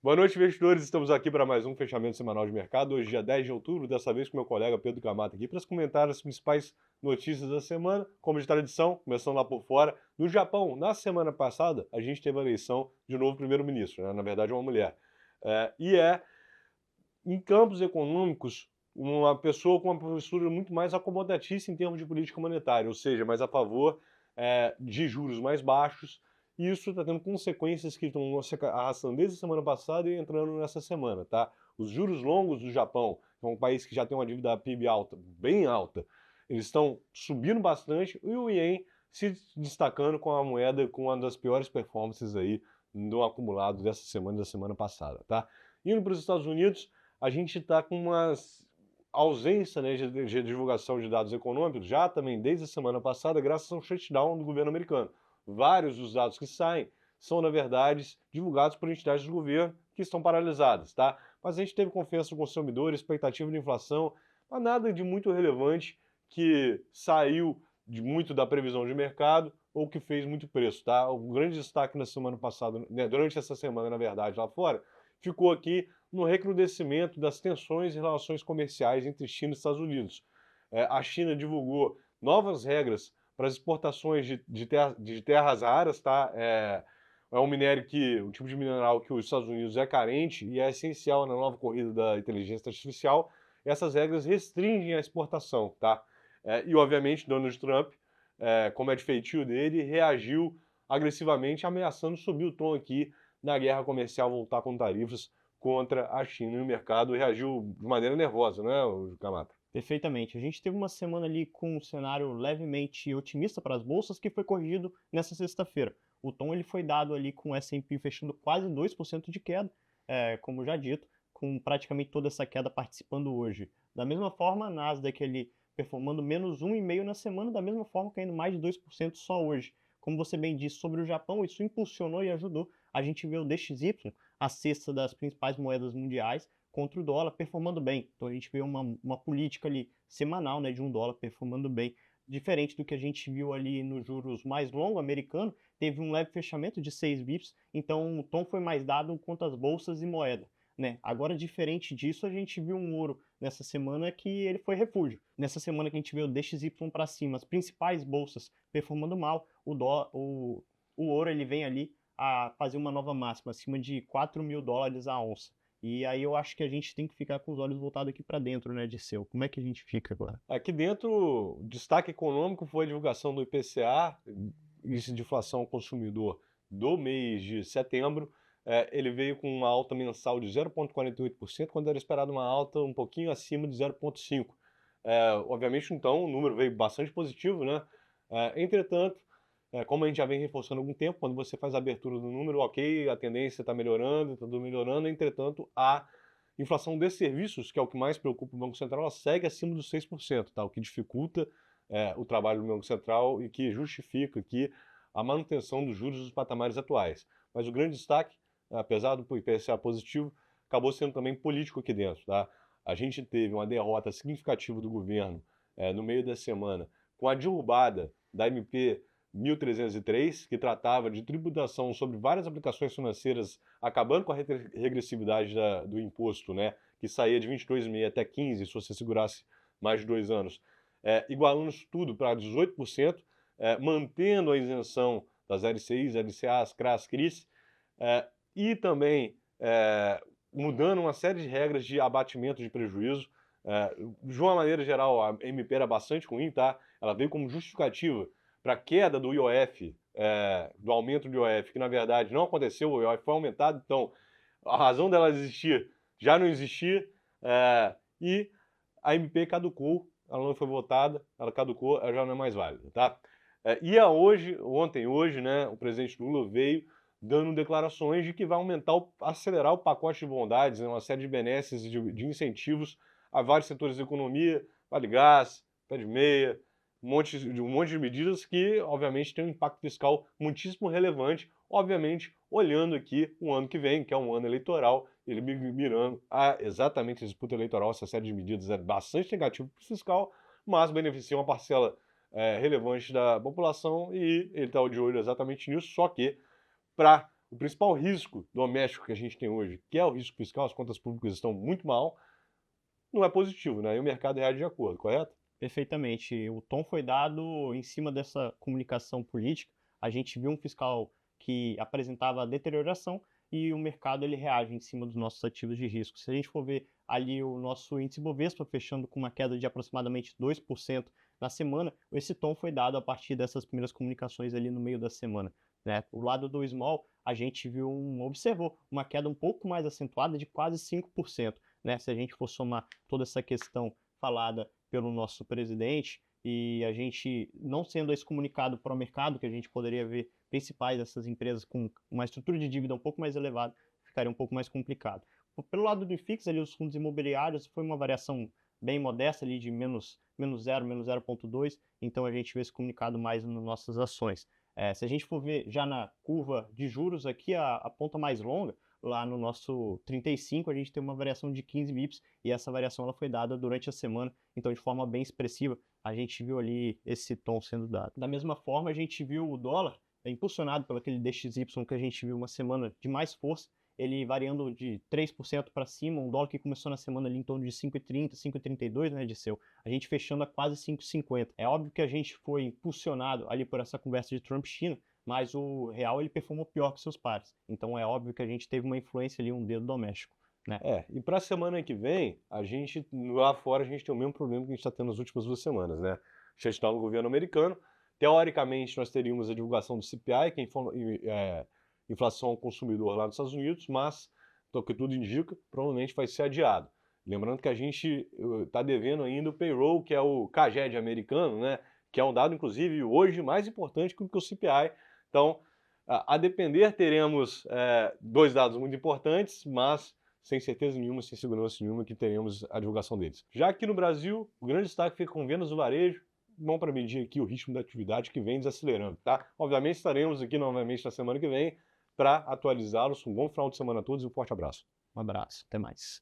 Boa noite, investidores. Estamos aqui para mais um fechamento semanal de mercado. Hoje, dia 10 de outubro, dessa vez com meu colega Pedro Camata aqui para comentar as principais notícias da semana. Como de tradição, começando lá por fora. No Japão, na semana passada, a gente teve a eleição de novo primeiro-ministro, né? Na verdade, uma mulher. Em campos econômicos, uma pessoa com uma postura muito mais acomodatícia em termos de política monetária, ou seja, mais a favor de juros mais baixos. E isso está tendo consequências que estão se arrastando desde a semana passada e entrando nessa semana, tá? Os juros longos do Japão, que é um país que já tem uma dívida PIB alta, bem alta, eles estão subindo bastante e o Yen se destacando com a moeda com uma das piores performances aí no acumulado dessa semana e da semana passada, tá? Indo para os Estados Unidos, a gente está com uma ausência, né, de divulgação de dados econômicos, já também desde a semana passada, graças ao shutdown do governo americano. Vários dos dados que saem são, na verdade, divulgados por entidades do governo que estão paralisadas, tá? Mas a gente teve confiança do consumidor, expectativa de inflação, mas nada de muito relevante que saiu de muito da previsão de mercado ou que fez muito preço, tá? O grande destaque na semana passada, né, durante essa semana, na verdade, lá fora, ficou aqui no recrudescimento das tensões e relações comerciais entre China e Estados Unidos. A China divulgou novas regras para as exportações de terras raras, tá? É um minério que, um tipo de mineral que os Estados Unidos é carente e é essencial na nova corrida da inteligência artificial. Essas regras restringem a exportação, tá? E, obviamente, Donald Trump, como é de feitio dele, reagiu agressivamente, ameaçando subir o tom aqui na guerra comercial, voltar com tarifas contra a China. E o mercado reagiu de maneira nervosa, né, Camata? Perfeitamente. A gente teve uma semana ali com um cenário levemente otimista para as bolsas, que foi corrigido nessa sexta-feira. O tom ele foi dado ali com o S&P fechando quase 2% de queda, como já dito, com praticamente toda essa queda participando hoje. Da mesma forma, a Nasdaq ali performando menos 1,5% na semana, da mesma forma caindo mais de 2% só hoje. Como você bem disse sobre o Japão, isso impulsionou e ajudou a gente ver o DXY, a cesta das principais moedas mundiais, contra o dólar performando bem. Então a gente vê uma política ali semanal, né, de um dólar performando bem. Diferente do que a gente viu ali nos juros mais longo americano, teve um leve fechamento de 6 bips, então o tom foi mais dado quanto às bolsas e moeda. Né? Agora, diferente disso, a gente viu um ouro nessa semana que ele foi refúgio. Nessa semana que a gente viu o DXY para cima, as principais bolsas performando mal, o ouro ele vem ali a fazer uma nova máxima, acima de US$ 4.000 a onça. E aí eu acho que a gente tem que ficar com os olhos voltados aqui para dentro, né, Dirceu? Como é que a gente fica agora? Aqui dentro, o destaque econômico foi a divulgação do IPCA, Índice de Inflação ao Consumidor, do mês de setembro. Ele veio com uma alta mensal de 0,48%, quando era esperado uma alta um pouquinho acima de 0,5%. Obviamente, então, o número veio bastante positivo, né? Entretanto, como a gente já vem reforçando há algum tempo, quando você faz a abertura do número, ok, a tendência está melhorando, está tudo melhorando, entretanto, a inflação de serviços, que é o que mais preocupa o Banco Central, ela segue acima dos 6%, tá? O que dificulta o trabalho do Banco Central e que justifica aqui a manutenção dos juros dos patamares atuais. Mas o grande destaque, apesar do IPCA positivo, acabou sendo também político aqui dentro, tá? A gente teve uma derrota significativa do governo no meio da semana com a derrubada da MP 1303, que tratava de tributação sobre várias aplicações financeiras, acabando com a regressividade do imposto, né, que saía de 22,5% até 15% se você segurasse mais de 2 anos, igualando isso tudo para 18%, mantendo a isenção das LCIs, LCAs, CRAs, CRIs, e também mudando uma série de regras de abatimento de prejuízo. De uma maneira geral, a MP era bastante ruim, tá? Ela veio como justificativa para a queda do IOF, do aumento do IOF, que na verdade não aconteceu, o IOF foi aumentado, então a razão dela existir já não existia, e a MP caducou, ela não foi votada, ela caducou, ela já não é mais válida, tá? Hoje, né, o presidente Lula veio dando declarações de que vai acelerar o pacote de bondades, né, uma série de benesses e de incentivos a vários setores da economia, Vale Gás, Pé de Meia, um monte de medidas que, obviamente, tem um impacto fiscal muitíssimo relevante, obviamente, olhando aqui o ano que vem, que é um ano eleitoral, ele mirando a exatamente a disputa eleitoral, essa série de medidas é bastante negativa para o fiscal, mas beneficia uma parcela relevante da população e ele está de olho exatamente nisso, só que para o principal risco doméstico que a gente tem hoje, que é o risco fiscal, as contas públicas estão muito mal, não é positivo, né? E o mercado reage de acordo, correto? Perfeitamente. O tom foi dado em cima dessa comunicação política. A gente viu um fiscal que apresentava deterioração e o mercado ele reage em cima dos nossos ativos de risco. Se a gente for ver ali o nosso índice Bovespa fechando com uma queda de aproximadamente 2% na semana, esse tom foi dado a partir dessas primeiras comunicações ali no meio da semana, né? O lado do small, a gente observou uma queda um pouco mais acentuada de quase 5%, né? Se a gente for somar toda essa questão falada pelo nosso presidente e a gente não sendo esse comunicado para o mercado, que a gente poderia ver principais dessas empresas com uma estrutura de dívida um pouco mais elevada, ficaria um pouco mais complicado. Pelo lado do IFIX, ali os fundos imobiliários, foi uma variação bem modesta ali de menos 0, menos 0,2, então a gente vê esse comunicado mais nas nossas ações. Se a gente for ver já na curva de juros aqui, a ponta mais longa, lá no nosso 35, a gente tem uma variação de 15 bips e essa variação ela foi dada durante a semana, então de forma bem expressiva a gente viu ali esse tom sendo dado. Da mesma forma, a gente viu o dólar impulsionado pelo aquele DXY que a gente viu uma semana de mais força, ele variando de 3% para cima, um dólar que começou na semana ali em torno de 5,30, 5,32, né, Disseu? A gente fechando a quase 5,50. É óbvio que a gente foi impulsionado ali por essa conversa de Trump-China, mas o real ele performou pior que seus pares. Então é óbvio que a gente teve uma influência ali, um dedo doméstico, né? E para a semana que vem, a gente, lá fora, a gente tem o mesmo problema que a gente está tendo nas últimas 2 semanas, né? Shutdown no governo americano. Teoricamente, nós teríamos a divulgação do CPI, que é inflação ao consumidor lá nos Estados Unidos, mas, o que tudo indica, provavelmente vai ser adiado. Lembrando que a gente está devendo ainda o payroll, que é o CAGED americano, né? Que é um dado, inclusive, hoje mais importante que o CPI. Então, a depender, teremos 2 dados muito importantes, mas sem certeza nenhuma, sem segurança nenhuma, que teremos a divulgação deles. Já aqui no Brasil, o grande destaque fica com vendas do varejo, bom para medir aqui o ritmo da atividade que vem desacelerando, tá? Obviamente estaremos aqui novamente na semana que vem para atualizá-los. Um bom final de semana a todos e um forte abraço. Um abraço, até mais.